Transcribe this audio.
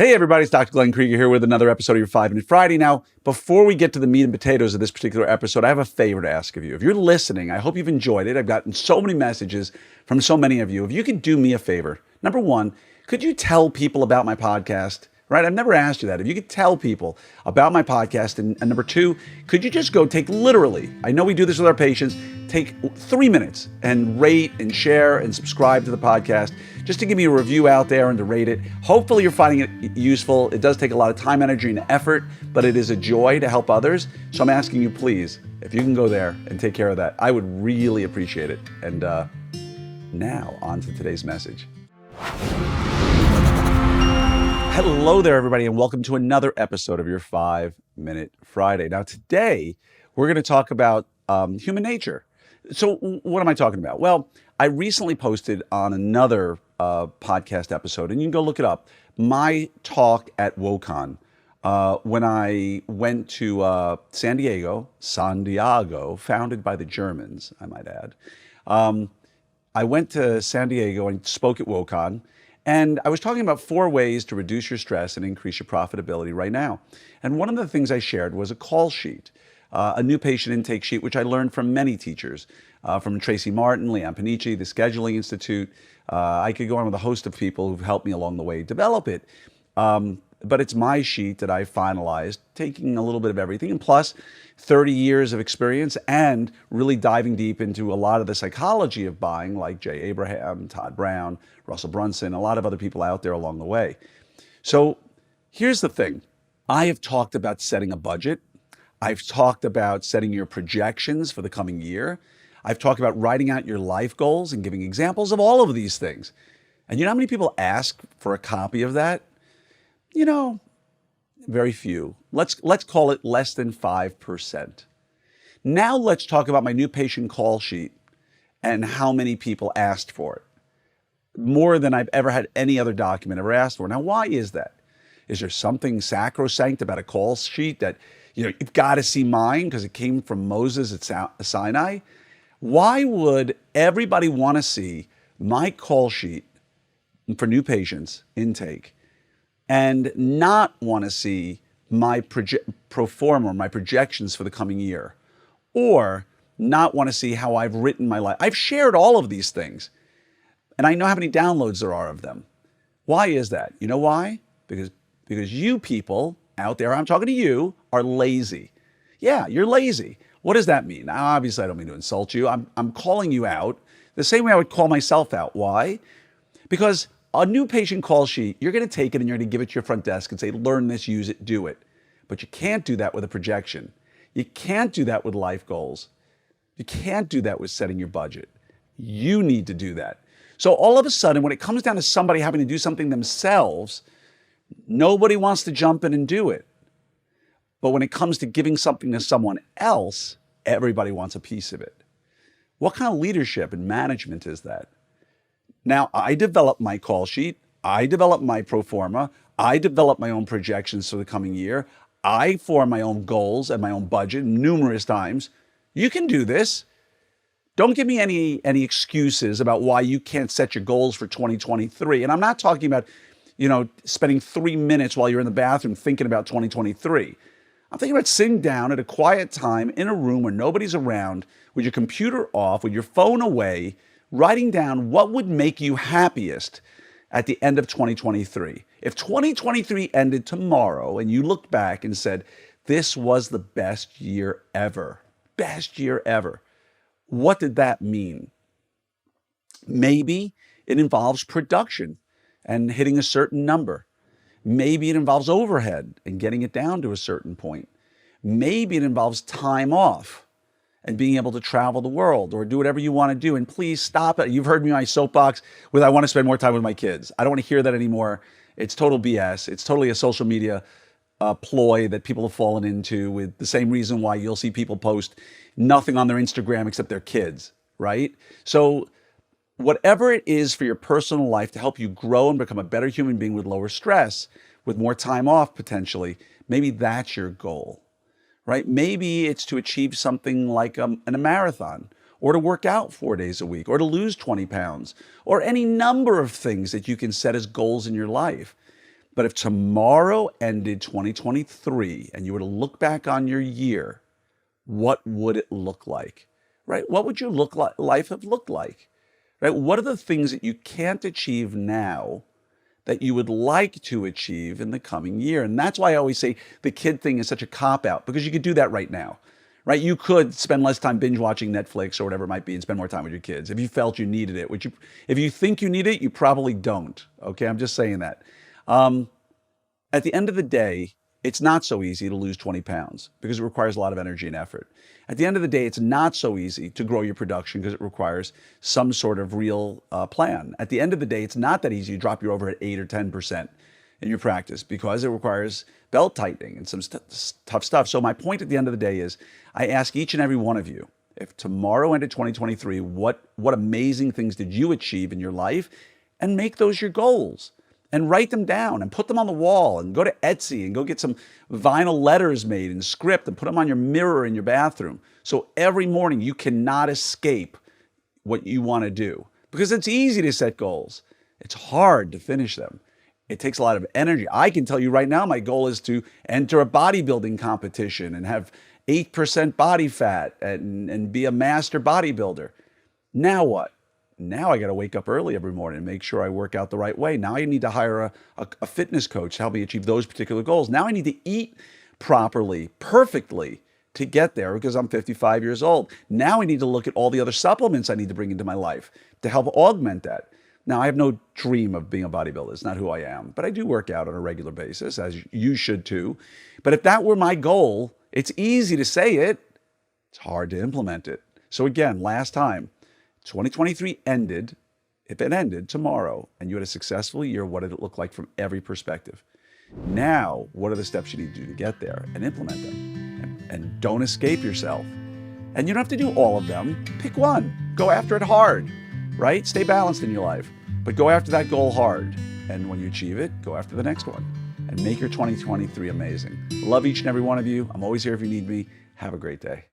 Hey everybody, it's Dr. Glenn Krieger here with another episode of your 5-Minute Friday. Now, before we get to the meat and potatoes of this particular episode, I have a favor to ask of you. If you're listening, I hope you've enjoyed it. I've gotten so many messages from so many of you. If you could do me a favor, number one, could you tell people about my podcast? Right? I've never asked you that. If you could tell people about my podcast, and number two, could you just go take literally, I know we do this with our patients, take 3 minutes and rate and share and subscribe to the podcast just to give me a review out there and to rate it. Hopefully you're finding it useful. It does take a lot of time, energy, and effort, but it is a joy to help others. So I'm asking you, please, if you can go there and take care of that, I would really appreciate it. And now on to today's message. Hello there, everybody, and welcome to another episode of your 5-Minute Friday. Now, today, we're going to talk about human nature. So what am I talking about? Well, I recently posted on another podcast episode, and you can go look it up, my talk at WOCON when I went to San Diego, founded by the Germans, I might add. I went to San Diego and spoke at WOCON. And I was talking about 4 ways to reduce your stress and increase your profitability right now. And one of the things I shared was a call sheet, a new patient intake sheet, which I learned from many teachers, from Tracy Martin, Leanne Panici, the Scheduling Institute. I could go on with a host of people who've helped me along the way develop it. But it's my sheet that I finalized, taking a little bit of everything, and plus 30 years of experience and really diving deep into a lot of the psychology of buying, like Jay Abraham, Todd Brown, Russell Brunson, a lot of other people out there along the way. So here's the thing. I have talked about setting a budget. I've talked about setting your projections for the coming year. I've talked about writing out your life goals and giving examples of all of these things. And you know how many people ask for a copy of that? You know, very few. Let's call it less than 5%. Now let's talk about my new patient call sheet and how many people asked for it. More than I've ever had any other document ever asked for. Now, why is that? Is there something sacrosanct about a call sheet that, you've got to see mine because it came from Moses at Sinai? Why would everybody want to see my call sheet for new patients intake and not want to see my pro forma, my projections for the coming year, or not want to see how I've written my life? I've shared all of these things, and I know how many downloads there are of them. Why is that? You know why? Because you people out there, I'm talking to you, are lazy. Yeah, you're lazy. What does that mean? Now, obviously, I don't mean to insult you. I'm calling you out the same way I would call myself out. Why? Because a new patient call sheet, you're going to take it and you're going to give it to your front desk and say, learn this, use it, do it. But you can't do that with a projection. You can't do that with life goals. You can't do that with setting your budget. You need to do that. So all of a sudden, when it comes down to somebody having to do something themselves, nobody wants to jump in and do it. But when it comes to giving something to someone else, everybody wants a piece of it. What kind of leadership and management is that? Now, I developed my call sheet. I developed my pro forma. I developed my own projections for the coming year. I form my own goals and my own budget numerous times. You can do this. Don't give me any excuses about why you can't set your goals for 2023. And I'm not talking about, spending 3 minutes while you're in the bathroom thinking about 2023. I'm thinking about sitting down at a quiet time in a room where nobody's around, with your computer off, with your phone away, writing down what would make you happiest at the end of 2023. If 2023 ended tomorrow and you looked back and said, this was the best year ever, what did that mean? Maybe it involves production and hitting a certain number. Maybe it involves overhead and getting it down to a certain point. Maybe it involves time off and being able to travel the world or do whatever you want to do. And please stop it. You've heard me on my soapbox with I want to spend more time with my kids. I don't want to hear that anymore. It's total BS. It's totally a social media ploy that people have fallen into, with the same reason why you'll see people post nothing on their Instagram except their kids, right? So whatever it is for your personal life to help you grow and become a better human being with lower stress, with more time off potentially, maybe that's your goal, right? Maybe it's to achieve something like a marathon, or to work out 4 days a week, or to lose 20 pounds, or any number of things that you can set as goals in your life. But if tomorrow ended 2023 and you were to look back on your year, what would it look like? Right? What would your life have looked like? Right? What are the things that you can't achieve now that you would like to achieve in the coming year? And that's why I always say the kid thing is such a cop out, because you could do that right now. Right? You could spend less time binge watching Netflix or whatever it might be and spend more time with your kids if you felt you needed it, which if you think you need it, you probably don't. Okay. I'm just saying that. At the end of the day, it's not so easy to lose 20 pounds because it requires a lot of energy and effort. At the end of the day, it's not so easy to grow your production because it requires some sort of real plan. At the end of the day, it's not that easy to drop your overhead 8 or 10% in your practice because it requires belt tightening and some tough stuff. So my point at the end of the day is I ask each and every one of you, if tomorrow ended 2023, what amazing things did you achieve in your life? And make those your goals. And write them down and put them on the wall and go to Etsy and go get some vinyl letters made and script and put them on your mirror in your bathroom. So every morning you cannot escape what you want to do, because it's easy to set goals. It's hard to finish them. It takes a lot of energy. I can tell you right now, my goal is to enter a bodybuilding competition and have 8% body fat and be a master bodybuilder. Now what? Now I got to wake up early every morning and make sure I work out the right way. Now I need to hire a fitness coach to help me achieve those particular goals. Now I need to eat properly, perfectly to get there because I'm 55 years old. Now I need to look at all the other supplements I need to bring into my life to help augment that. Now I have no dream of being a bodybuilder. It's not who I am, but I do work out on a regular basis, as you should too. But if that were my goal, it's easy to say it. It's hard to implement it. So again, last time, 2023 ended, if it ended tomorrow and you had a successful year, what did it look like from every perspective? Now, what are the steps you need to do to get there and implement them? And don't escape yourself. And you don't have to do all of them. Pick one. Go after it hard, right? Stay balanced in your life, but go after that goal hard. And when you achieve it, go after the next one and make your 2023 amazing. Love each and every one of you. I'm always here if you need me. Have a great day.